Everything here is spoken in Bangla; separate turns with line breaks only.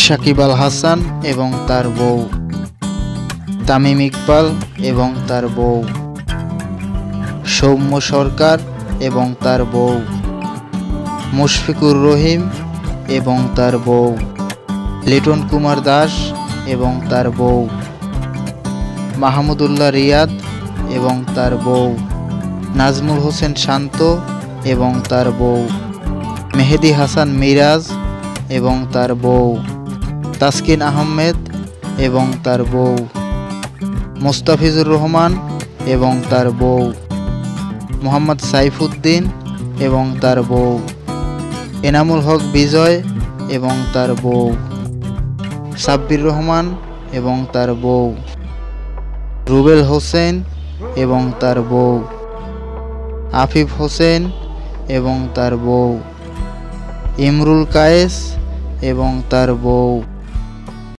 সাকিব আল হাসান এবং তার বউ, তামিম ইকবাল এবং তার বউ, সৌম্য সরকার এবং তার বউ, মুশফিকুর রহিম এবং তার বউ, লিটন কুমার দাস এবং তার বউ, মাহমুদুল্লাহ রিয়াদ এবং তার বউ, নাজমুল হোসেন শান্ত এবং তার বউ, মেহেদী হাসান মিরাজ এবং তার বউ, তাসকিন আহমেদ এবং তার বউ, মুস্তাফিজুর রহমান এবং তার বউ, মোহাম্মদ সাইফুদ্দিন এবং তার বউ, এনামুল হক বিজয় এবং তার বউ, সাব্বির রহমান এবং তার বউ, রুবেল হোসেন এবং তার বউ, আফিফ হোসেন এবং তার বউ, ইমরুল কায়েস এবং তার বউ।